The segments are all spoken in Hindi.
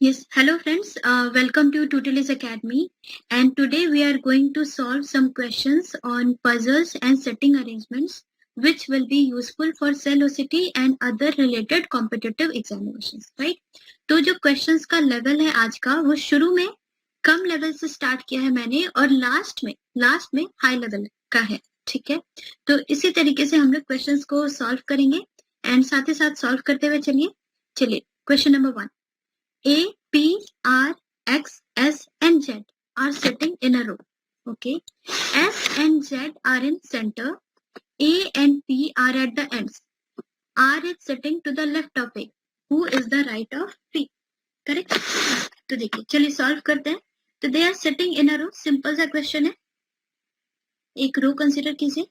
Yes, hello friends. Welcome to Tutelage Academy. And today we are going to solve some questions on puzzles and setting arrangements, which will be useful for cell OCT and other related competitive examinations, right? तो जो questions का level है आज का, वो शुरू में कम level से start किया है मैंने और last में high level का है, ठीक है? तो इसी तरीके से हम लोग questions को solve करेंगे and साथ ही साथ solve करते हुए चलिए question number 1. A, P, R, X, S and Z are sitting in a row. Okay. S and Z are in center. A and P are at the ends. R is sitting to the left of A. Who is the right of P? Correct? तो देखिए चलिए सॉल्व करते हैं. तो they are sitting in a row. Simple सा क्वेश्चन है. एक रो कंसिडर कीजिए.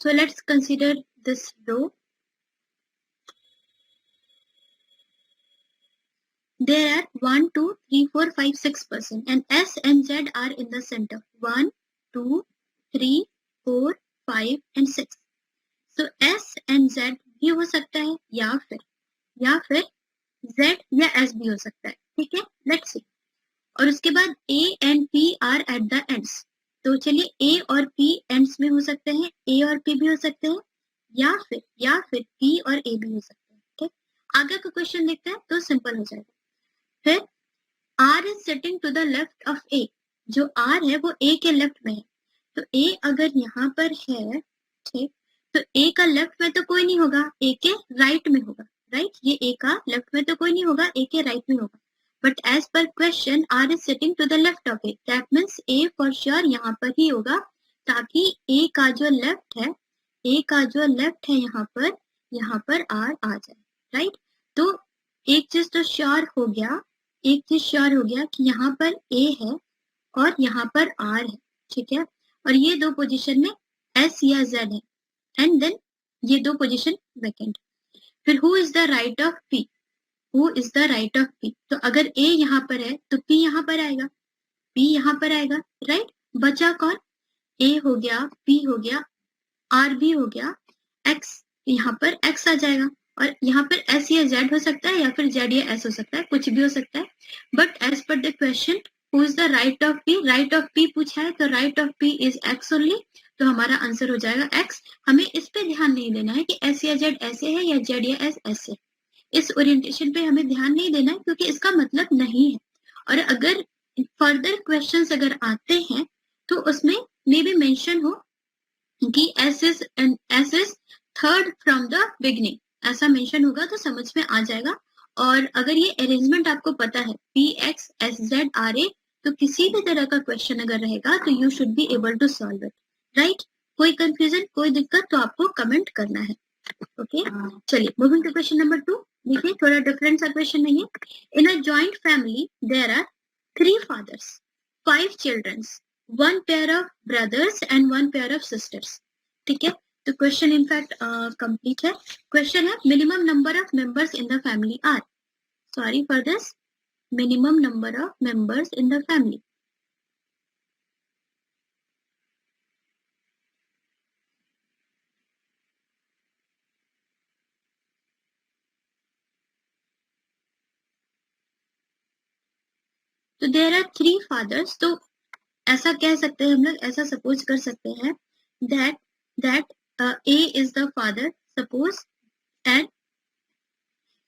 So let's consider this row. There are 1, 2, 3, 4, 5, 6 person and S and Z are in the center. 1, 2, 3, 4, 5 and 6. So S and Z भी हो सकता है या फिर Z या S भी हो सकता है. ठीक है, let's see. और उसके बाद A and P are at the ends. तो चलिए A और P ends में हो सकते हैं, A और P भी हो सकते हैं या फिर P और A भी हो सकते हैं. ठीक, आगे का क्वेश्चन देखते हैं तो सिंपल हो जाएगा. फिर R is sitting to the left of A. जो R है वो A के लेफ्ट में है. तो A अगर यहाँ पर है, ठीक, तो A का लेफ्ट में तो कोई नहीं होगा, A के राइट में होगा, राइट. ये A का लेफ्ट में तो कोई नहीं होगा, A के राइट में होगा. But as per question R is sitting to the left of A. That means A for sure यहाँ पर ही होगा, ताकि A का जो लेफ्ट है यहाँ पर R आ जाए, राइट. तो एक चीज तो श्योर हो गया कि यहाँ पर A है और यहाँ पर R है, ठीक है. और ये दो पोजीशन में S या Z है एंड देन ये दो पोजीशन वैकेंट. फिर who is the right of P? तो अगर A यहाँ पर है तो P यहाँ पर आएगा, राइट. बचा कौन? A हो गया, P हो गया, R भी हो गया, X, यहाँ पर X आ जाएगा. और यहाँ पर S या Z हो सकता है या फिर Z या S हो सकता है, कुछ भी हो सकता है. But as per the question who is the right of P पूछा है, तो right of P is X only. तो हमारा आंसर हो जाएगा X. हमें इस पे ध्यान नहीं देना है कि S या Z ऐसे है या Z या S ऐसे. इस ओरिएंटेशन पे हमें ध्यान नहीं देना है क्योंकि इसका मतलब नहीं है. और अगर फर्दर क्वेश्चंस अगर आते हैं तो उसमें मे बी मेंशन हो कि S is third from the beginning, ऐसा मेंशन होगा तो समझ में आ जाएगा. और अगर ये अरेंजमेंट आपको पता है PX SZ RA, तो किसी भी तरह का क्वेश्चन अगर रहेगा तो you should be able to solve it, right. कोई कंफ्यूजन, कोई दिक्कत तो आपको कमेंट करना है. ओके, चलिए मूविंग टू क्वेश्चन नंबर 2. देखिए थोड़ा डिफरेंट सा क्वेश्चन है ये. In a joint family there are 3 fathers, 5 childrens, 1 pair of brothers and 1 pair of sisters. ठीक है, तो क्वेश्चन इनफैक्ट कंप्लीट है. क्वेश्चन है minimum number of members in the family are. Sorry for this, minimum number of members in the family. तो देयर आर 3 फादर्स. तो ऐसा कह सकते हैं हम लोग, ऐसा सपोज कर सकते हैं that A is the father, suppose, and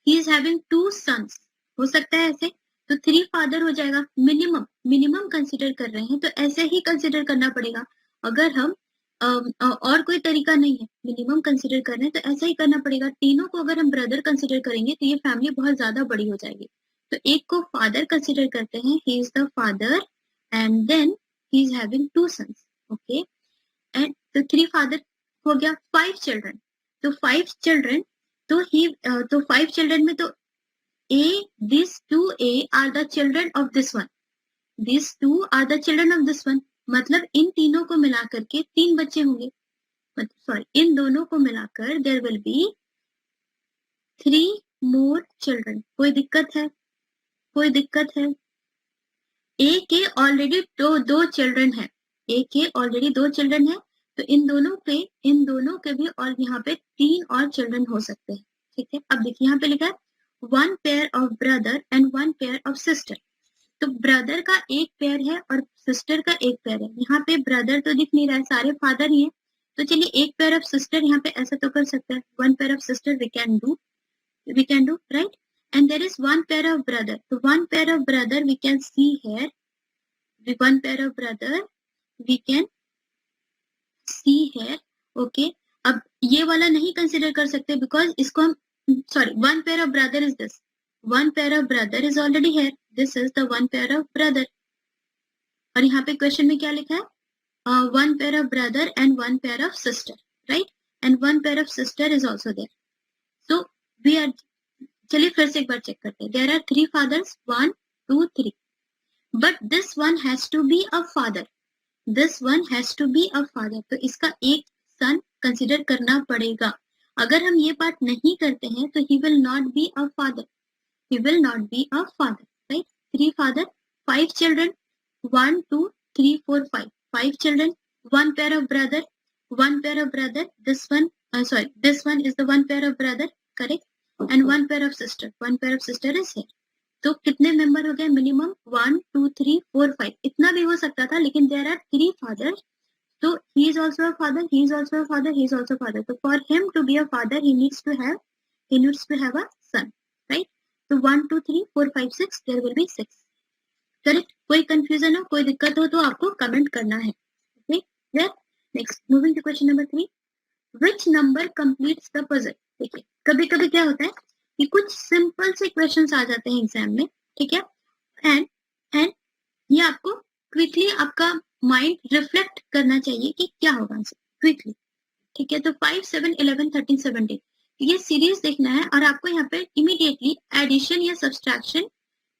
he is having 2 sons. हो सकता है ऐसे, तो 3 फादर हो जाएगा. मिनिमम कंसिडर कर रहे हैं तो ऐसे ही कंसिडर करना पड़ेगा. अगर हम और कोई तरीका नहीं है, मिनिमम कंसिडर कर रहे हैं तो ऐसा ही करना पड़ेगा. तीनों को अगर हम ब्रदर कंसिडर करेंगे तो ये फैमिली बहुत ज्यादा बड़ी हो जाएगी. तो एक को फादर कंसिडर करते हैं, he is the father and then he is having 2 sons. Okay, and the 3 father हो गया. 5 children, तो 5 children, तो 5 children में तो these 2A are the children of this one. These 2 are the children of this one. मतलब इन तीनों को मिलाकर के 3 बच्चे होंगे. सॉरी, इन दोनों को मिलाकर there will be 3 more children. कोई दिक्कत है? कोई दिक्कत है? A के ऑलरेडी दो चिल्ड्रन है, A के ऑलरेडी 2 चिल्ड्रन है, तो इन दोनों के भी और यहाँ पे 3 और चिल्ड्रन हो सकते हैं, ठीक है। अब देखिए यहाँ पे लिखा है 1 pair of brother and 1 pair of sister. तो ब्रदर का एक पेयर है और सिस्टर का एक पेयर है। यहाँ पे ब्रदर तो दिख नहीं रहा है, सारे फादर ही है, तो चलिए एक पेयर ऑफ सिस्टर यहाँ पे ऐसा तो कर सकते हैं, 1 pair of sister we can do right, and there is 1 pair of brother. So 1 pair of brother we can see here. 1 pair of brother we can see here. Okay. अब ये वाला नहीं कंसिडर कर सकते because इसको हम sorry 1 pair of brother is this. 1 pair of brother is already here. This is the 1 pair of brother. और यहाँ पे क्वेश्चन में क्या लिखा है? 1 pair of brother and 1 pair of sister, right? And 1 pair of sister is also there. So we are चलिए फिर से एक बार चेक करते हैं। There are 3 fathers 1 2 3, but this one has to be a father, this one has to be a father, तो इसका एक सन कंसिडर करना पड़ेगा। अगर हम ये पार्ट नहीं करते हैं तो he will not be a father, he will not be a father, right. 3 father 5 children 1 2 3 4 5, 5 children, 1 pair of brother, 1 pair of brother, this one is the 1 pair of brother, correct, and 1 pair of sister, 1 pair of sister is here. तो कितने मेंबर हो गए? मिनिमम 1 2 3 4 5, इतना भी हो सकता था, लेकिन there are 3 fathers, so he is also a father, he is also a father, he is also a father. So for him to be a father, he needs to have a son, right? So 1 2 3 4 5 6, there will be 6, correct. कोई कंफ्यूजन हो, कोई दिक्कत हो तो आपको कमेंट करना है, okay? There. Next, moving to question number 3. Which number completes the puzzle? देखिए कभी कभी क्या होता है कि कुछ सिंपल से क्वेश्चंस आ जाते हैं एग्जाम में, ठीक है, एंड ये आपको क्विकली आपका माइंड रिफ्लेक्ट करना चाहिए कि क्या होगा आंसर क्विकली, ठीक है। तो 5 7 11 13 17 ये सीरीज देखना है और आपको यहाँ पे इमीडिएटली एडिशन या सब्सट्रैक्शन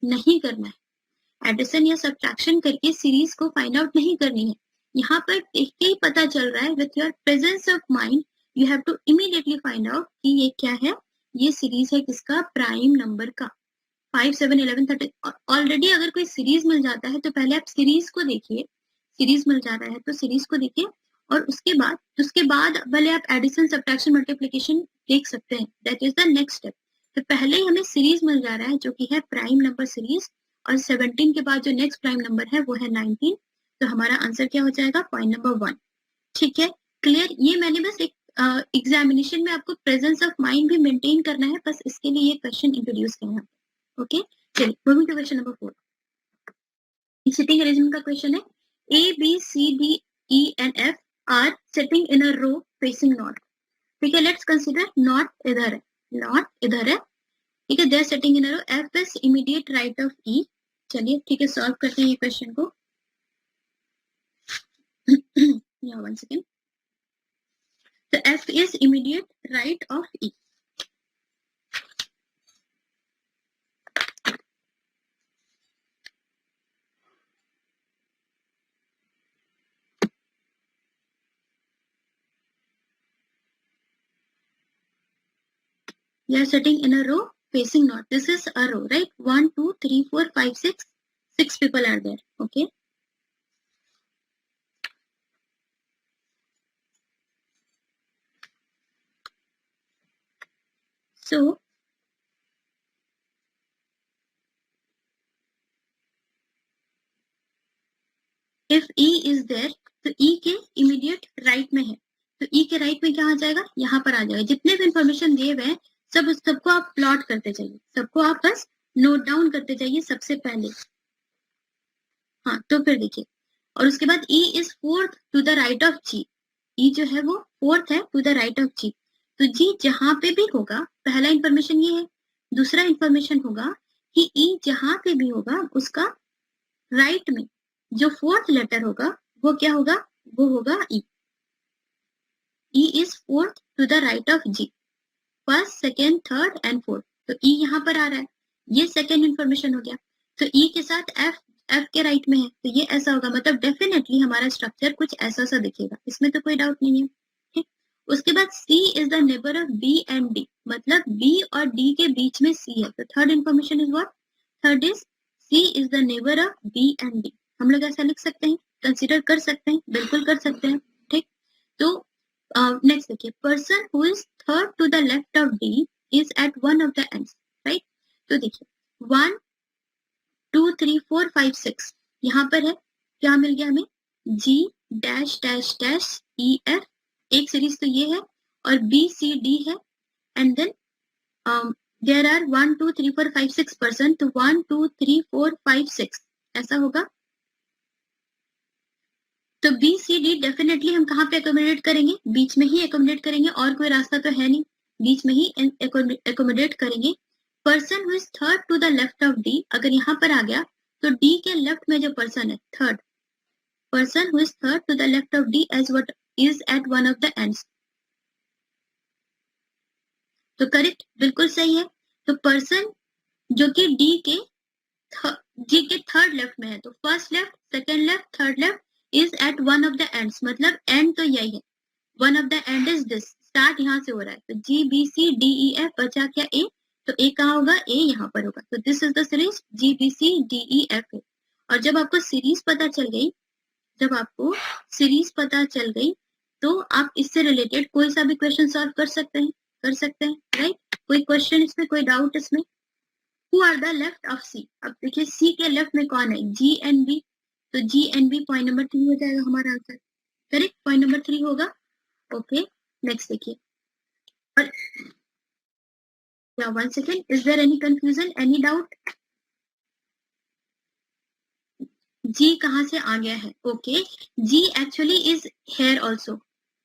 नहीं करना है, एडिशन या सब्सट्रैक्शन करके सीरीज को फाइंड आउट नहीं करनी है। यहाँ पर देख के ही पता चल रहा है, with your presence of mind you have to immediately find out कि ये क्या है, ये सीरीज है किसका? प्राइम नंबर का। 5 7 11 13 ऑलरेडी अगर कोई सीरीज मिल जाता है तो पहले आप सीरीज को देखिए, सीरीज मिल जा रहा है तो सीरीज को देखिए और उसके बाद भले आप एडिशन सब्ट्रैक्शन मल्टीप्लिकेशन देख सकते हैं, that is the next step. तो पहले ही हमें सीरीज मिल जा रहा है जो कि है प्राइम नंबर सीरीज, और 17 के बाद जो नेक्स्ट प्राइम नंबर है वो है 19, तो हमारा आंसर क्या हो जाएगा? पॉइंट नंबर 1, ठीक है, क्लियर। ये मैंने बस एक एग्जामिनेशन में आपको प्रेजेंस ऑफ माइंड भी मेंटेन करना है, बस इसके लिए ये क्वेश्चन इंट्रोड्यूस किया है, ओके। चलिए moving to question number 4। Sitting arrangement का क्वेश्चन है, A B C D E and F are sitting in a row facing north, ठीक है। लेट्स कंसीडर नॉर्थ इधर है, नॉर्थ इधर है, ठीक है, they are sitting in a row, F is immediate right of E. चलिए ठीक है, सॉल्व करते हैं ये क्वेश्चन को। Yeah, 1 second. The F is immediate right of E. We are sitting in a row facing north. This is a row, right? 1 2 3 4 5 6, 6 people are there, okay. So if E is there, तो E के इमीडिएट राइट में है, तो E के राइट में क्या आ जाएगा? यहाँ पर आ जाएगा। जितने भी इंफॉर्मेशन दिए हुए हैं सबको आप प्लॉट करते जाइए, सबको आप बस नोट डाउन करते जाइए सबसे पहले। हाँ तो फिर देखिए, और उसके बाद E is 4th to the right of G, E जो है वो 4th है to the right of G, तो G जहां पे भी होगा, पहला इंफॉर्मेशन ये है। दूसरा इंफॉर्मेशन होगा कि E जहां पे भी होगा उसका राइट में जो 4th लेटर होगा वो क्या होगा? वो होगा E. E is 4th to the right of G, first second third and fourth, तो E यहाँ पर आ रहा है, ये सेकेंड इंफॉर्मेशन हो गया। तो E के साथ F के राइट में है, तो ये ऐसा होगा, मतलब डेफिनेटली हमारा स्ट्रक्चर कुछ ऐसा सा दिखेगा, इसमें तो कोई डाउट नहीं है, ठीक। उसके बाद C is the neighbour of B and D, मतलब B और D के बीच में C है, तो third information is what, third is C is the neighbour of B and D। हम लोग ऐसा लिख सकते हैं, कंसीडर कर सकते हैं, बिल्कुल कर सकते हैं, ठीक। तो नेक्स्ट देखिए, person who is third to the left of D is at one of the ends, right. तो देखिए 1 2 3 4 5 6 यहाँ पर है, क्या मिल गया हमें, G dash dash dash E F, एक सीरीज तो ये है, और B C D है, and then there are 1 2 3 4 5 6 person, तो 1 2 3 4 5 6 ऐसा होगा। तो B C D डेफिनेटली हम कहाँ पे एकोमोडेट करेंगे, बीच में ही एकोमोडेट करेंगे, और कोई रास्ता तो है नहीं, बीच में ही एकोमोडेट करेंगे। Person who is third to the left of D, अगर यहाँ पर आ गया तो D के लेफ्ट में जो पर्सन है, third person who is third to the left of D as what is at one of the ends, तो करेक्ट, बिल्कुल सही है। तो पर्सन जो कि D के थर्ड लेफ्ट में है, तो first left, second left, third left is at one of the ends, मतलब एंड तो यही है, one of the end is this, start यहाँ से हो रहा है, तो G B C D E F बचा क्या A, तो A कहाँ होगा, A यहाँ पर होगा, तो this is the series G B C D E F A। और जब आपको सीरीज पता चल गई, जब आपको सीरीज पता चल गई, तो आप इससे रिलेटेड कोई सा भी क्वेश्चन सॉल्व कर सकते हैं, राइट। कोई क्वेश्चन इसमें, कोई डाउट इसमें। Who are the left of C? अब देखिए C के लेफ्ट में कौन है, G and B, तो G and B point number 3 हो जाएगा हमारा आंसर, करेक्ट, पॉइंट नंबर 3 होगा। ओके, नेक्स्ट देखिए, और one second, is there any confusion, any doubt? G कहाँ से आ गया है? Okay, G actually is here also,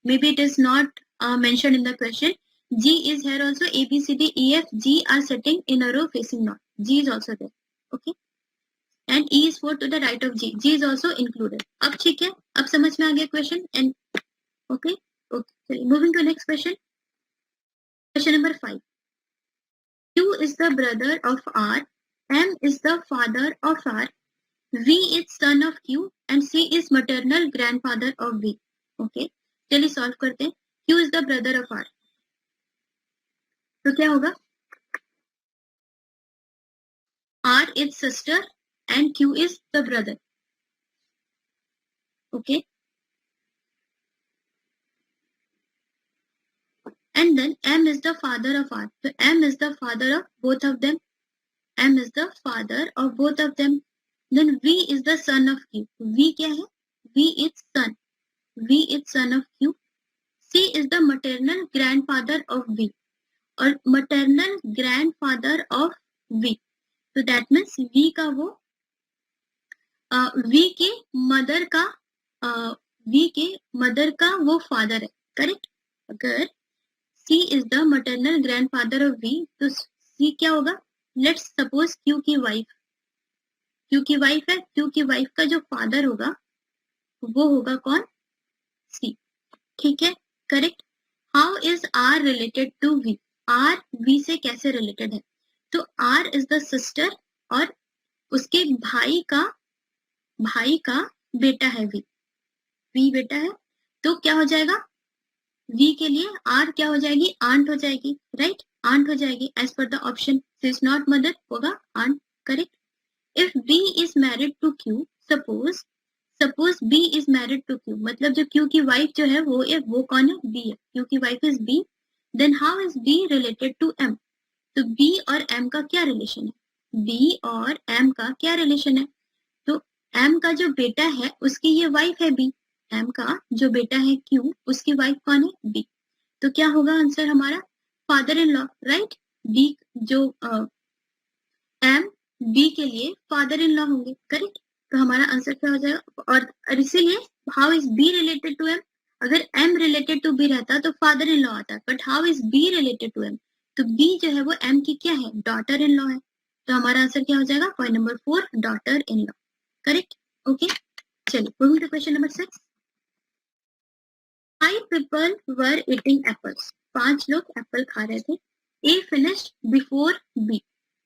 maybe it is not mentioned in the question. G is here also, A B C D E F G are sitting in a row facing north, G is also there, okay, and E is 4 to the right of G, G is also included। अब ठीक है, अब समझ में आ गया क्वेश्चन, एंड ओके चलिए moving to next question, question number 5। Q is the brother of R, M is the father of R, V is son of Q and C is maternal grandfather of V। Okay, चलिए सॉल्व करते हैं। Q is the brother of R, तो क्या होगा, R is sister and Q is the brother, okay, and then M is the father of R, so M is the father of both of them, M is the father of both of them, then V is the son of Q, V क्या है, V is son, V is son of Q, C is the maternal grandfather of V, और maternal grandfather of V, तो दैट मीन्स V का वो V के मदर का V के मदर का वो फादर है, करेक्ट। अगर C is the maternal grandfather of V, तो C क्या होगा, लेट्स सपोज Q की वाइफ, Q की वाइफ है, Q की वाइफ का जो फादर होगा वो होगा कौन, C, ठीक है, correct. How is R related to V, R V से कैसे रिलेटेड है, तो R इज द सिस्टर और उसके भाई का बेटा है V बेटा है, तो क्या हो जाएगा, V के लिए R क्या हो जाएगी, आंट हो जाएगी, राइट, आंट हो जाएगी as per the option, is not mother, होगा aunt, correct. If B is married to Q, suppose B is married to Q, मतलब जो Q की वाइफ जो है वो कौन है, B है, Q की wife is B, then how is B related to M, तो B और M का क्या रिलेशन है, B और M का क्या रिलेशन है, तो M का जो बेटा है उसकी ये वाइफ है B, M का जो बेटा है Q, उसकी वाइफ कौन है, B, तो क्या होगा आंसर हमारा, father in law, right, B जो M B के लिए फादर इन लॉ होंगे, करेक्ट, तो हमारा आंसर क्या हो जाएगा, और इसीलिए how is B related to M, अगर M रिलेटेड टू B रहता तो फादर इन लॉ आता, but how is B related to M, तो B जो है वो M की क्या है, डॉटर इन लॉ है, तो हमारा आंसर क्या हो जाएगा, point number 4, daughter in law, correct, okay. चलिए moving to question number 6। 5 people were eating apples, 5 लोग एप्पल खा रहे थे, A finished before B,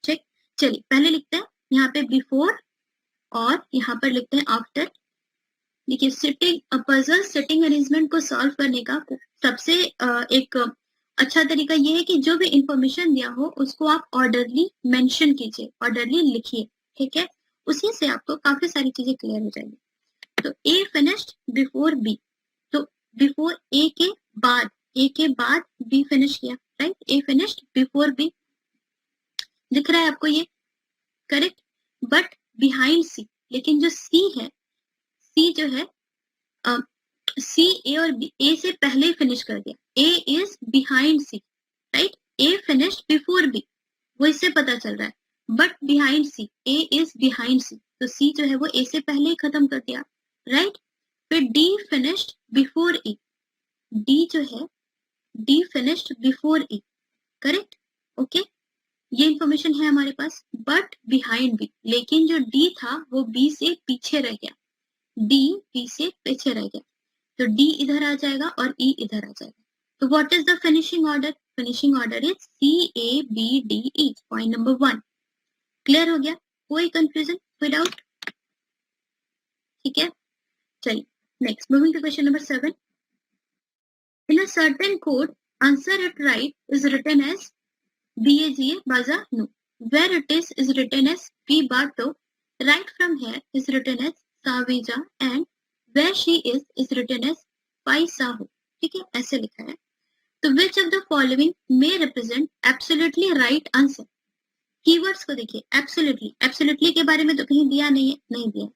ठीक, चलिए पहले लिखते हैं यहाँ पे बिफोर और यहाँ पर लिखते हैं आफ्टर, देखिए सिटिंग पजल सेटिंग अरेंजमेंट को सॉल्व करने का सबसे एक अच्छा तरीका ये है कि जो भी इंफॉर्मेशन दिया हो उसको आप ऑर्डरली मेंशन कीजिए, ऑर्डरली लिखिए, ठीक है। उसी से आपको काफी सारी चीजें क्लियर हो जाएगी। तो ए फिनिश्ड बिफोर बी, तो बिफोर ए के बाद बी फिनिश किया, right. A finished before B दिख रहा है आपको ये, करेक्ट। बट बिहाइंड सी, लेकिन जो सी है, सी जो है सी ए और बी, ए से पहले फिनिश कर दिया, A is behind C, right. A finished before B, वो इससे पता चल रहा है, but behind C, A is behind C, तो सी जो है वो ए से पहले ही खत्म कर दिया, राइट। फिर डी फिनिश्ड बिफोर ई, डी जो है डी फिनिश्ड बिफोर ई, करेक्ट, ओके। ये इंफॉर्मेशन है हमारे पास, बट बिहाइंड बी, लेकिन जो डी था वो बी से पीछे रह गया, डी बी से पीछे रह गया, तो डी इधर आ जाएगा और ई इधर आ जाएगा। तो what is the finishing order? Finishing order is C A B D E, point number 1 clear हो गया, कोई कंफ्यूजन, कोई डाउट? ठीक है, चलिए next, moving to question number 7। In a certain code answer it right is written as BAGA Baza no, where it is written as P Bato, right from here is written as Savija, and where she is written as Pai Sahu, ठीक है, ऐसे लिखा है। तो which of the following may represent absolutely right answer? Keywords को देखिए, absolutely, absolutely के बारे में तो कहीं दिया नहीं है, नहीं दिया।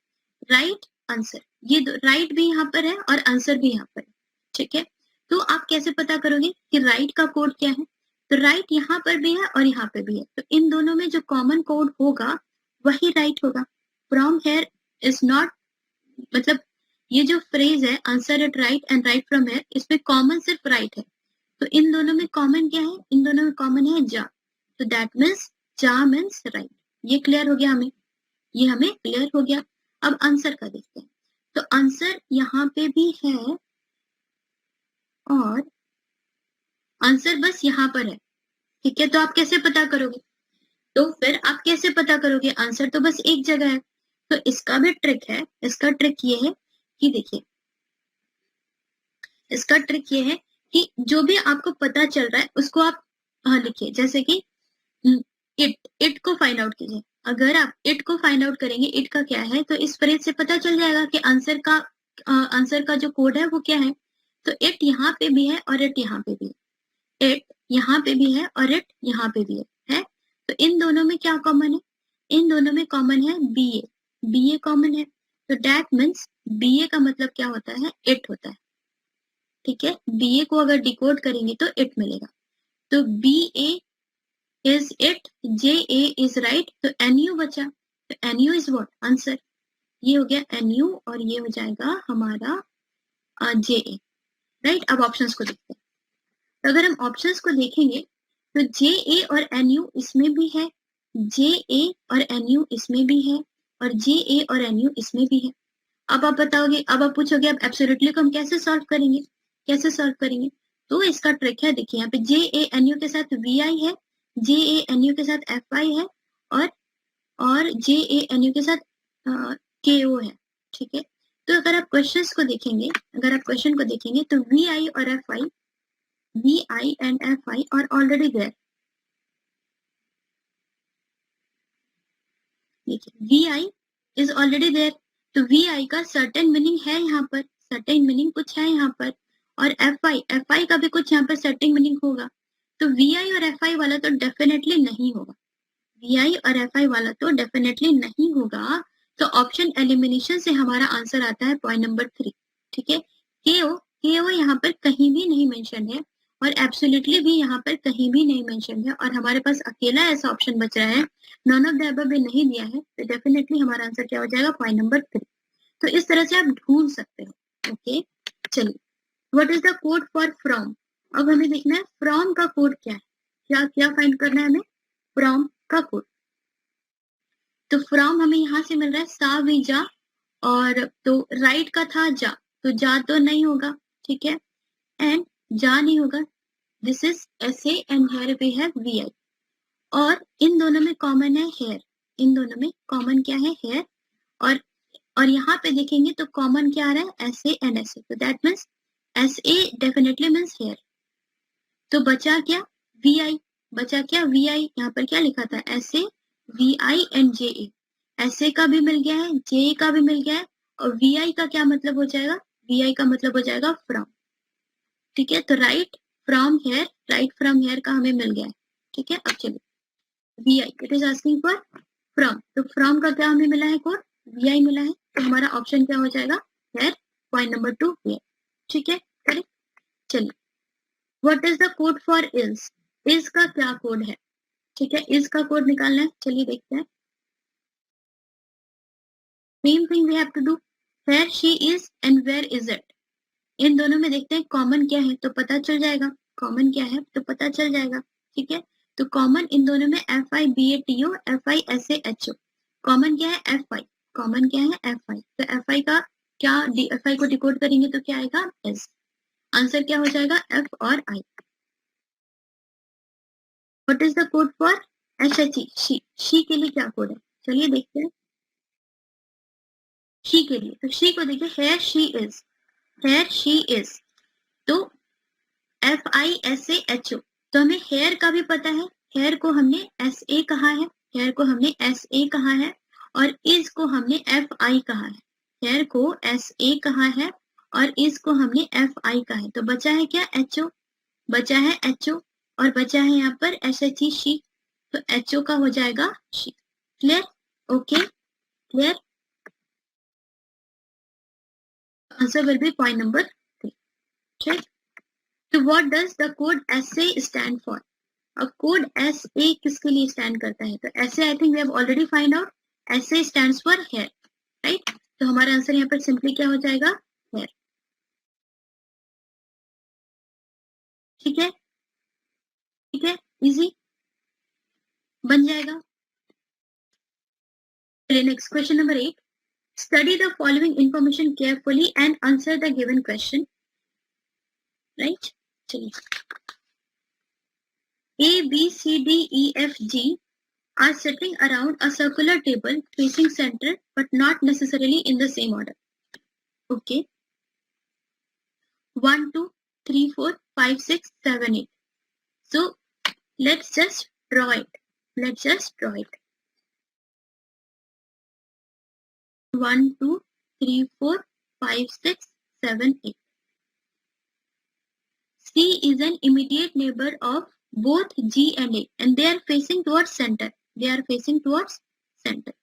right answer, ये दो right भी यहाँ पर है और आंसर भी यहाँ पर है, ठीक है। तो आप कैसे पता करोगे कि right का कोड क्या है? तो राइट यहाँ पर भी है और यहाँ पे भी है, तो इन दोनों में जो कॉमन कोड होगा वही राइट होगा। फ्रॉम हेयर इज नॉट, मतलब ये जो फ्रेज है answer it right and right from hair, इसमें कॉमन सिर्फ राइट है, तो इन दोनों में कॉमन क्या है? इन दोनों में कॉमन है जा, तो दैट मीन्स जा मीन्स राइट। ये क्लियर हो गया हमें, ये हमें क्लियर हो गया। अब आंसर का देखते हैं, तो आंसर यहाँ पे भी है और आंसर बस यहाँ पर है, ठीक है। तो आप कैसे पता करोगे? तो फिर आप कैसे पता करोगे? आंसर तो बस एक जगह है, तो इसका भी ट्रिक है। इसका ट्रिक ये है कि देखिए, इसका ट्रिक ये है कि जो भी आपको पता चल रहा है उसको आप लिखिए, जैसे कि इट को फाइंड आउट कीजिए। अगर आप इट को फाइंड आउट करेंगे, इट का क्या है, तो इस फ्रेज से पता चल जाएगा कि आंसर का जो कोड है वो क्या है। तो इट यहाँ पे भी है और इट यहाँ पे भी है, इट यहाँ पे भी है और इट यहाँ पे भी है। तो इन दोनों में क्या कॉमन है? इन दोनों में कॉमन है BA, BA कॉमन है, तो दैट मीन्स BA का मतलब क्या होता है? इट होता है, ठीक है। BA को अगर डिकोड करेंगे तो इट मिलेगा, तो BA is it, JA is right, तो NU बचा, तो NU इज व्हाट? आंसर। ये हो गया NU और ये हो जाएगा हमारा JA, राइट। अब ऑप्शंस को देखते हैं, तो अगर हम ऑप्शंस को देखेंगे तो JA और NU इसमें भी है, JA और NU इसमें भी है, और JA और NU इसमें भी है। अब आप बताओगे, अब आप पूछोगे अब एब्सोल्युटली को हम कैसे सॉल्व करेंगे? कैसे सॉल्व करेंगे? तो इसका ट्रिक है, देखिए यहाँ पे JA NU के साथ VI है, JA NU के साथ FI है, और JA NU के साथ KO है, ठीक है। तो अगर आप क्वेश्चंस को देखेंगे, अगर आप क्वेश्चन को देखेंगे तो VI और FI, VI and FI are already there. देखिए VI is already there, तो VI का certain meaning है यहाँ पर, certain meaning कुछ है यहाँ पर, और FI का भी कुछ यहाँ पर certain meaning होगा, तो VI और FI वाला तो डेफिनेटली नहीं होगा, VI और FI वाला तो डेफिनेटली नहीं होगा। तो ऑप्शन एलिमिनेशन से हमारा आंसर आता है पॉइंट नंबर 3, ठीक है। KO यहाँ पर कहीं भी नहीं मेंशन है और एब्सोल्युटली भी यहाँ पर कहीं भी नहीं मेंशन है, और हमारे पास अकेला ऐसा ऑप्शन बच रहा है, नॉन ऑफ द अबव भी नहीं दिया है, तो डेफिनेटली हमारा आंसर क्या हो जाएगा? Point number 3। तो इस तरह से आप ढूंढ सकते हो, ओके। चलिए, what is the code for from? अब हमें देखना है फ्रॉम का कोड क्या है, क्या क्या फाइंड करना है हमें? फ्रॉम का कोड, तो फ्रॉम हमें यहाँ से मिल रहा है साविजा, और तो राइट का था जा, तो जा तो नहीं होगा, ठीक है, एंड जा नहीं होगा, this is SA and here we have VI, और इन दोनों में कॉमन है हेयर, इन दोनों में कॉमन क्या है? हेयर, और और यहाँ पे देखेंगे तो कॉमन क्या आ रहा है, S A and S A, तो that means S A definitely means here. तो बचा क्या, वी आई, बचा क्या वी आई, यहाँ पर क्या लिखा था, S A V I and J A, S A का भी मिल गया है, जे ए का भी मिल गया है, और वी आई का क्या मतलब हो जाएगा, वी आई का मतलब हो जाएगा फ्रॉम। ठीक है, तो right from here, right from here का हमें मिल गया है। ठीक है, अब चलिए V I, it is asking for from, तो फ्रॉम का क्या हमें मिला है कोड, वी आई मिला है, तो हमारा ऑप्शन क्या हो जाएगा, हेयर, पॉइंट नंबर 2 हेयर। ठीक है, करेक्ट। चलिए, what is the code for is का क्या कोड है, ठीक है, इज का कोड निकालना है, चलिए देखते हैं। Same thing we have to do, where she is and where is it, इन दोनों में देखते हैं कॉमन क्या है, तो पता चल जाएगा, कॉमन क्या है तो पता चल जाएगा। ठीक है, तो कॉमन इन दोनों में F I B A T O, F I S A H O, common क्या है एफ आई, कॉमन क्या है एफ आई, तो एफ आई का क्या, एफ आई को डिकोड करेंगे तो क्या आएगा, एस, आंसर क्या हो जाएगा, एफ और I. What is the code for H H E, she के लिए क्या कोड है, चलिए देखते हैं। शी के लिए, तो शी को देखिए, here she is, here she is, तो F I S A H O, तो हमें हेयर का भी पता है, हेयर को हमने एस ए कहा है, हेयर को हमने एस ए कहा है, और इज को हमने एफ आई कहा है, हेयर को एस ए कहा है और इज को हमने एफ आई कहा है, तो बचा है क्या, एच ओ, बचा है एच ओ, और बचा है यहाँ पर एस एच ई शी, तो एच ओ का हो जाएगा she. Clear, okay, clear, answer will be point number 3। ठीक, तो what does the code S A stand for, अब कोड एस ए किसके लिए स्टैंड करता है, तो S A I think we have already find out, S A stands for here, right, तो हमारा आंसर यहाँ पर सिंपली क्या हो जाएगा, हेयर। ठीक है, ठीक है, इजी बन जाएगा। चलिए next question number 8, study the following information carefully and answer the given question, right. चलिए, A B C D E F G are sitting around a circular table facing center but not necessarily in the same order. Okay. 1, 2, 3, 4, 5, 6, 7, 8. So let's just draw it. Let's just draw it. 1, 2, 3, 4, 5, 6, 7, 8. C is an immediate neighbor of both G and A and they are facing towards center. They are facing towards center.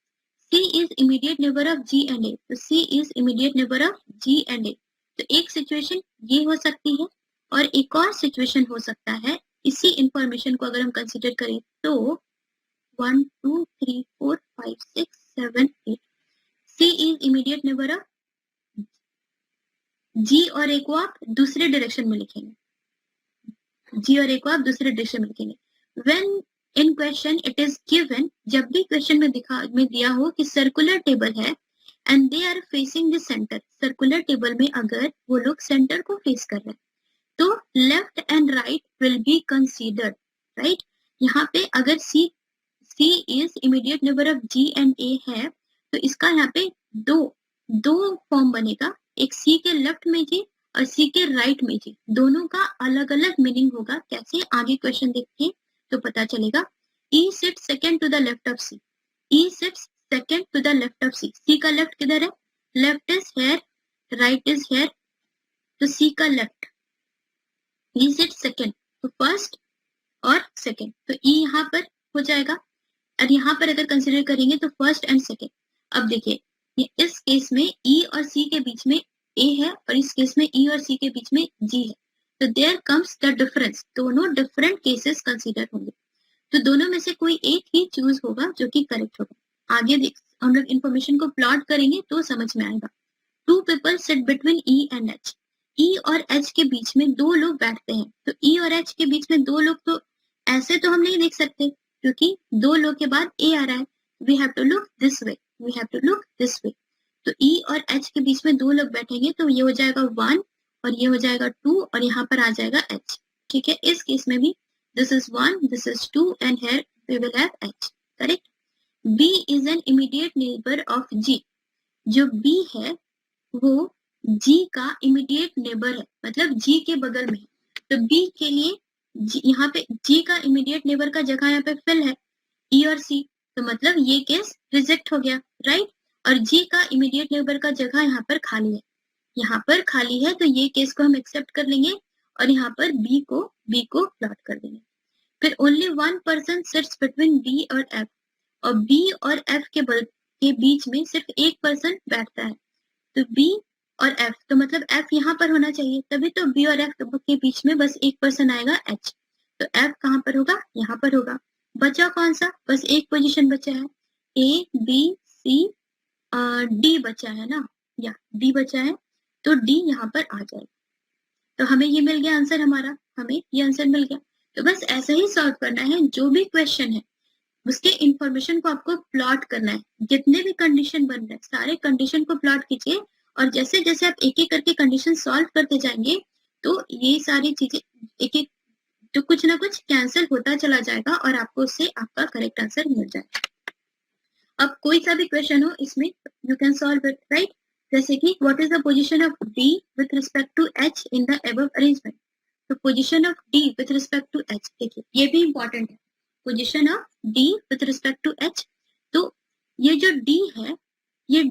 C is immediate neighbor of G and A. तो C is immediate neighbor of G and A. तो एक सिचुएशन ये हो सकती है और एक और सिचुएशन हो सकता है, इसी इंफॉर्मेशन को अगर हम कंसीडर करें तो 1, 2, 3, 4, 5, 6, 7, 8. C is immediate neighbor of G और A को आप दूसरे डायरेक्शन में लिखेंगे, G और A को आप दूसरे डायरेक्शन में लिखेंगे। When in question it is given, जब भी क्वेश्चन में दिया हो कि सर्कुलर टेबल है and they are facing the center, circular table में अगर वो लोग सेंटर को फेस कर रहे हैं तो left and right will be considered, right. यहाँ पे अगर C is immediate neighbour of G and A है तो इसका यहाँ पे दो फॉर्म बनेगा, एक C के लेफ्ट में जी और C के राइट में जी, दोनों का अलग अलग मीनिंग होगा। कैसे, आगे क्वेश्चन देखिए तो पता चलेगा। E sits second to the left of C, E sits second to the left of C, C का लेफ्ट किधर है, left is here, right is here, तो C का लेफ्ट, E sits second, तो फर्स्ट और सेकंड, तो E यहाँ पर हो जाएगा, और यहाँ पर अगर कंसिडर करेंगे तो फर्स्ट एंड सेकंड। अब देखिए इस केस में E और C के बीच में A है और इस केस में E और C के बीच में G है, तो देयर कम्स द डिफरेंस, दोनों डिफरेंट केसेस कंसीडर होंगे, तो दोनों में से कोई एक ही चूज होगा जो कि करेक्ट होगा। आगे देख हम लोग इन्फॉर्मेशन को प्लॉट करेंगे तो समझ में आएगा। 2 people sit between E and H, E और H के बीच में दो लोग बैठते हैं, तो E और H के बीच में दो लोग, तो ऐसे तो हम नहीं देख सकते क्योंकि दो लोग के बाद A आ रहा है, we have to look this way, we have to look this way, तो E और H के बीच में दो लोग बैठेंगे तो ये हो जाएगा 1 और ये हो जाएगा 2 और यहाँ पर आ जाएगा H। ठीक है, इस केस में भी this is 1, this is 2 and here we will have H, correct। B is an immediate neighbor of G, जो बी है वो जी का इमीडिएट नेबर है, मतलब जी के बगल में है, तो बी के लिए यहाँ पे जी का इमीडिएट नेबर का जगह यहाँ पे फिल है ई और सी, तो मतलब ये केस रिजेक्ट हो गया, राइट। और जी का इमीडिएट नेबर का जगह यहाँ पर खाली है, यहाँ पर खाली है, तो ये केस को हम एक्सेप्ट कर लेंगे और यहाँ पर बी को प्लॉट कर देंगे। फिर only one person sits between B और एफ, और बी और एफ के बीच में सिर्फ एक पर्सन बैठता है, तो बी और एफ, तो मतलब एफ यहाँ पर होना चाहिए, तभी तो बी और एफ के बीच में बस एक पर्सन आएगा एच, तो एफ कहाँ पर होगा, यहाँ पर होगा। बचा कौन सा, बस एक पोजीशन बचा है, ए बी सी डी बचा है ना, या डी बचा है, तो डी यहाँ पर आ जाएगा, तो हमें ये मिल गया आंसर, हमारा हमें ये आंसर मिल गया। तो बस ऐसा ही सॉल्व करना है, जो भी क्वेश्चन है उसके इंफॉर्मेशन को आपको प्लॉट करना है, जितने भी कंडीशन बन रहे हैं सारे कंडीशन को प्लॉट कीजिए, और जैसे जैसे आप एक एक करके कंडीशन सॉल्व करते जाएंगे तो ये सारी चीजें एक एक तो कुछ ना कुछ कैंसिल होता चला जाएगा और आपको उससे आपका करेक्ट आंसर मिल जाएगा। अब कोई सा भी क्वेश्चन हो इसमें you can solve it, right. जैसे कि what is the position of D with respect to H in the above arrangement, तो position of D with respect to H, देखिए ये भी इंपॉर्टेंट है, position of D with respect to H, तो ये जो डी है, ये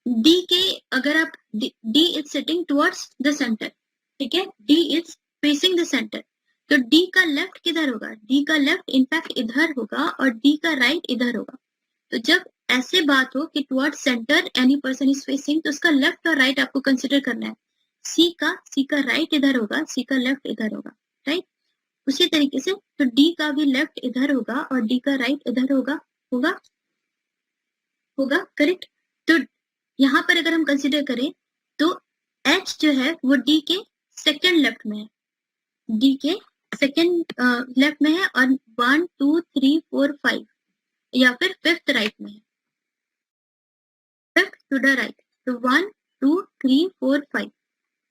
डी के अगर आप D is sitting towards the centre, ठीक है, D is facing the centre, तो डी का लेफ्ट किधर होगा, डी का लेफ्ट इनफैक्ट इधर होगा और डी का राइट इधर होगा, तो जब ऐसे बात हो कि towards centre any person is facing, तो उसका लेफ्ट और राइट आपको कंसिडर करना है, सी का राइट इधर होगा, सी का लेफ्ट इधर होगा, राइट। उसी तरीके से तो डी का भी लेफ्ट इधर होगा और डी का राइट इधर होगा करेक्ट। तो यहाँ पर अगर हम कंसिडर करें तो एच जो है वो डी के सेकेंड लेफ्ट में है, डी के सेकेंड लेफ्ट में है, और 1 2 3 4 5 या फिर फिफ्थ राइट में है, फिफ्थ टू द राइट, तो 1 2 3 4 5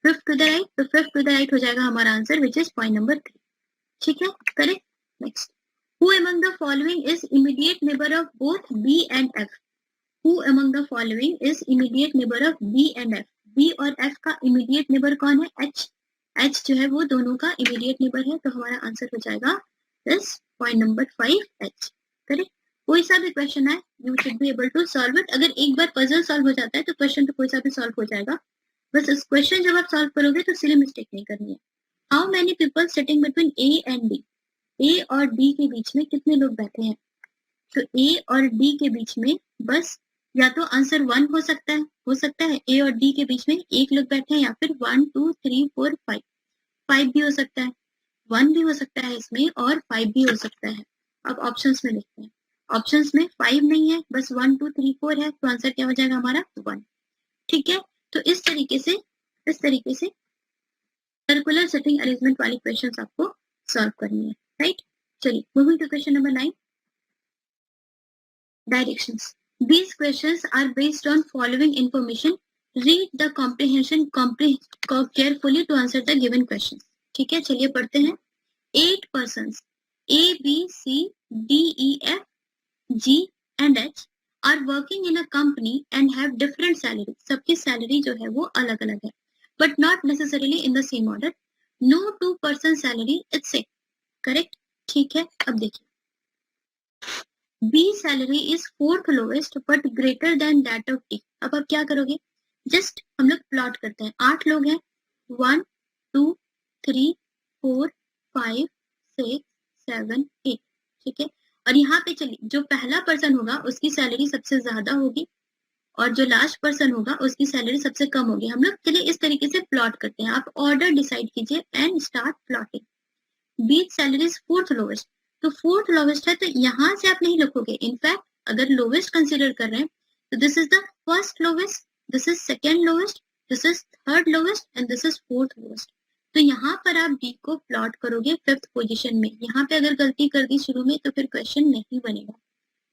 फिफ्थ टू द राइट, तो फिफ्थ टू द राइट हो जाएगा हमारा answer which is point number 3, ठीक है correct. Next, who among the following is immediate neighbor of both B and F, who among the following is immediate neighbor of B and F, B और F का immediate neighbor कौन है, H, H जो है वो दोनों का immediate neighbor है, तो हमारा आंसर हो जाएगा this point number 5 H, करेक्ट। कोई सा भी क्वेश्चन है you should be able to solve it, अगर एक बार पजल सॉल्व हो जाता है तो क्वेश्चन तो कोई सा भी सॉल्व हो जाएगा, बस इस क्वेश्चन जब आप सॉल्व करोगे तो सिली मिस्टेक नहीं करनी है। How many people sitting between A and D, A और डी के बीच में कितने लोग बैठे हैं, तो ए और डी के बीच में बस या तो आंसर 1 हो सकता है ए और डी के बीच में एक लोग बैठे हैं, या फिर 1 2 3 4 5 5 भी हो सकता है, 1 भी हो सकता है इसमें और 5 भी हो सकता है। अब ऑप्शंस में देखते हैं, ऑप्शंस में 5 नहीं है, बस 1 2 3 4 है, तो आंसर क्या हो जाएगा हमारा 1, ठीक है। तो इस तरीके से सर्कुलर सेटिंग अरेंजमेंट वाली क्वेश्चंस आपको सॉल्व करनी है, राइट। चलिए moving to question number 9, directions. These questions are based on following information. Read the comprehension carefully to answer the given questions. ठीक है, चलिए पढ़ते हैं। 8 persons A, B, C, D, E, F, G and H are working in a company and have different salary. सबकी सैलरी जो है वो अलग अलग है, but not necessarily in the same order. No two person salary is same. Correct? ठीक है, अब देखिए B salary is 4th lowest but greater than that of D. अब आप क्या करोगे, जस्ट हम लोग प्लॉट करते हैं, 8 लोग हैं, 1 2 3 4 5 6 7 8, ठीक है, और यहाँ पे चलिए जो पहला पर्सन होगा उसकी सैलरी सबसे ज्यादा होगी और जो लास्ट पर्सन होगा उसकी सैलरी सबसे कम होगी। हम लोग चलिए इस तरीके से प्लॉट करते हैं, आप ऑर्डर डिसाइड कीजिए and start plotting. Beach salary is 4th lowest, तो 4th लोवेस्ट है तो यहाँ से आप नहीं लिखोगे, इनफैक्ट अगर लोवेस्ट कंसिडर कर रहे हैं तो this is the first lowest, this is second lowest, this is third lowest and this is 4th lowest. तो यहाँ पर आप डी को प्लॉट करोगे 5th पोजीशन में, यहाँ पे अगर गलती कर दी शुरू में तो फिर क्वेश्चन नहीं बनेगा,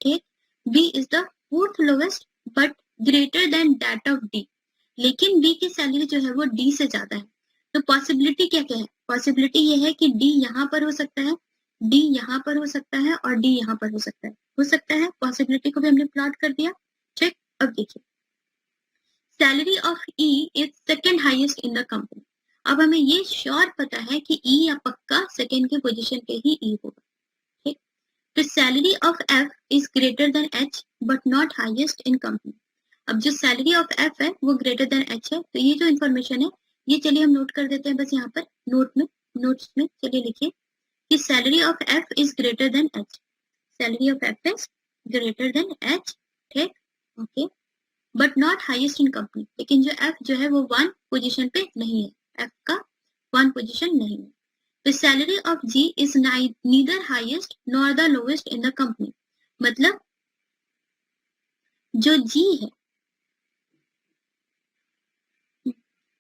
ठीक। B is the 4th lowest but greater than that of D, लेकिन बी की सैलरी जो है वो डी से ज्यादा है, तो पॉसिबिलिटी क्या क्या है, पॉसिबिलिटी ये है कि डी यहाँ पर हो सकता है, डी यहाँ पर हो सकता है और डी यहाँ पर हो सकता है पॉसिबिलिटी को भी हमने प्लॉट कर दिया, ठीक। अब देखिए, salary of E is second highest in the company. अब हमें ये श्योर पता है कि ई या पक्का सेकेंड के पोजीशन पे ही ई होगा, ठीक। तो salary of F is greater than H but not highest in company. अब जो सैलरी ऑफ एफ है वो ग्रेटर देन एच है, तो ये जो इन्फॉर्मेशन है ये चलिए हम नोट कर देते हैं बस यहाँ पर नोट्स में चलिए लिखिए कि salary of F is greater than H, salary of F is greater than H, ठीक, okay, but not highest in company. लेकिन जो एफ जो है वो 1 पोजीशन पे नहीं है, एफ का 1 पोजीशन नहीं है। तो salary of G is neither highest nor the lowest in the company. मतलब जो जी है,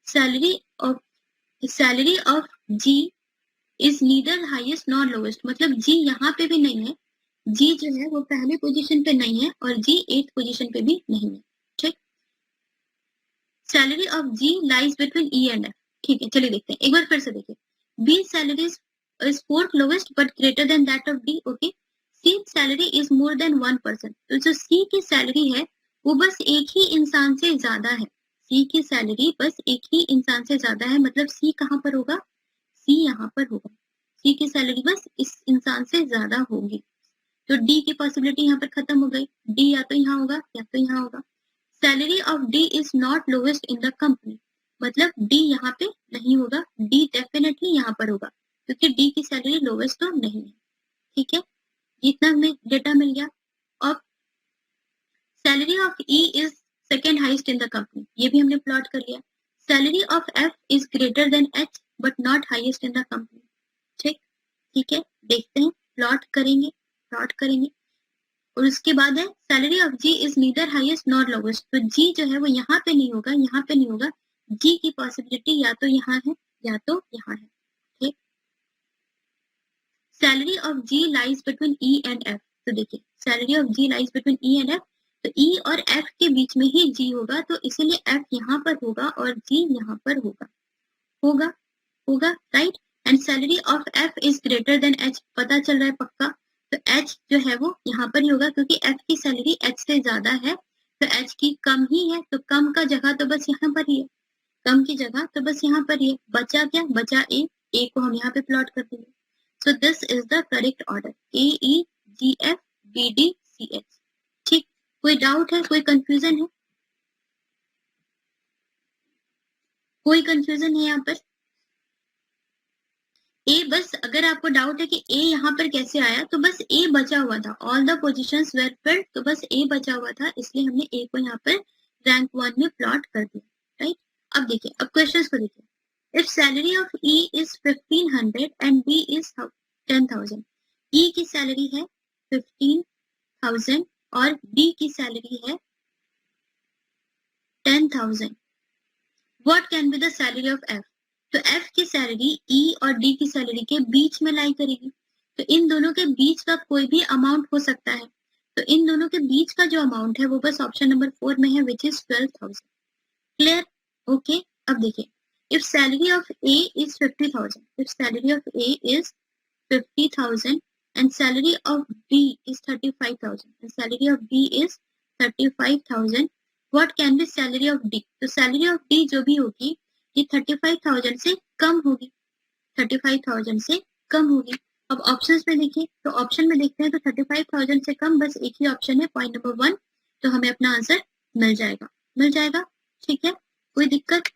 salary of G is neither highest nor lowest, मतलब जी यहाँ पे भी नहीं है, जी जो है वो पहले पोजीशन पे नहीं है और जी 8th पोजीशन पे भी नहीं है, ठीक। Salary of G lies between E and F, ठीक है, चलिए देखते हैं एक बार फिर से देखिए। B salary is fourth lowest but greater than that of D, okay. C salary is more than 1%, तो जो सी की सैलरी है वो बस एक ही इंसान से ज्यादा है, सी की सैलरी बस एक ही इंसान से ज्यादा है, मतलब सी कहाँ पर होगा, सी यहाँ पर होगा, सी की सैलरी बस इस इंसान से ज्यादा होगी। तो डी की पॉसिबिलिटी यहाँ पर खत्म हो गई, डी या तो यहाँ होगा या तो यहाँ होगा। Salary of D is not lowest in the company, मतलब डी यहाँ पे नहीं होगा, डी डेफिनेटली यहाँ पर होगा क्योंकि डी की सैलरी लोवेस्ट तो नहीं है, ठीक है। इतना हमें डेटा मिल गया। और salary of E is second highest in the company, ये भी हमने प्लॉट कर लिया। Salary of F is greater than H but not highest in the company, ठीक है, देखते हैं, प्लॉट करेंगे और उसके बाद है salary of G is neither highest nor lowest, तो जी जो है वो यहाँ पे नहीं होगा, जी की पॉसिबिलिटी या तो यहाँ है या तो यहाँ है, ठीक। Salary of G lies between E and F, तो देखिए salary of G lies between E and F, तो ई और एफ के बीच में ही जी होगा, तो इसीलिए एफ यहाँ पर होगा और जी यहाँ पर होगा, right. And salary of F is greater than H, पता चल रहा है पक्का, तो एच जो है वो यहाँ पर ही होगा क्योंकि एफ की सैलरी एच से ज्यादा है, तो एच की कम ही है, तो कम का जगह तो बस यहाँ पर ही है, कम की जगह तो बस यहाँ पर ही है, बचा क्या, बचा ए को हम यहाँ पे प्लॉट कर देंगे। So this is the correct order, A E G F B D C H, ठीक। कोई डाउट है, कोई कंफ्यूजन है, यहाँ पर ए, बस अगर आपको डाउट है कि ए यहाँ पर कैसे आया, तो बस ए बचा हुआ था, all the positions were filled, तो बस ए बचा हुआ था, इसलिए हमने ए को यहाँ पर रैंक 1 में प्लॉट कर दिया, राइट। अब देखिए, अब क्वेश्चंस को देखिए। If salary of E is 1500 and B is 10,000, E की सैलरी है 15,000 और बी की सैलरी है 10,000, what can be the salary of F, तो एफ की सैलरी ई और डी की सैलरी के बीच में लाई करेगी, तो इन दोनों के बीच का कोई भी अमाउंट हो सकता है, तो इन दोनों के बीच का जो अमाउंट है वो बस ऑप्शन नंबर 4 में है, विच इज 12,000, क्लियर, ओके। अब देखिए, if salary of A is 50,000, if salary of A is 50,000 and salary of B is 35,000 and salary of B is 35,000, what can be salary of D, तो सैलरी ऑफ डी जो भी होगी ये 35,000 से कम होगी, 35,000 से कम होगी। अब ऑप्शंस में देखिए, तो ऑप्शन में देखते हैं तो 35,000 से कम बस एक ही ऑप्शन है, पॉइंट नंबर 1, तो हमें अपना आंसर मिल जाएगा, ठीक है, कोई दिक्कत।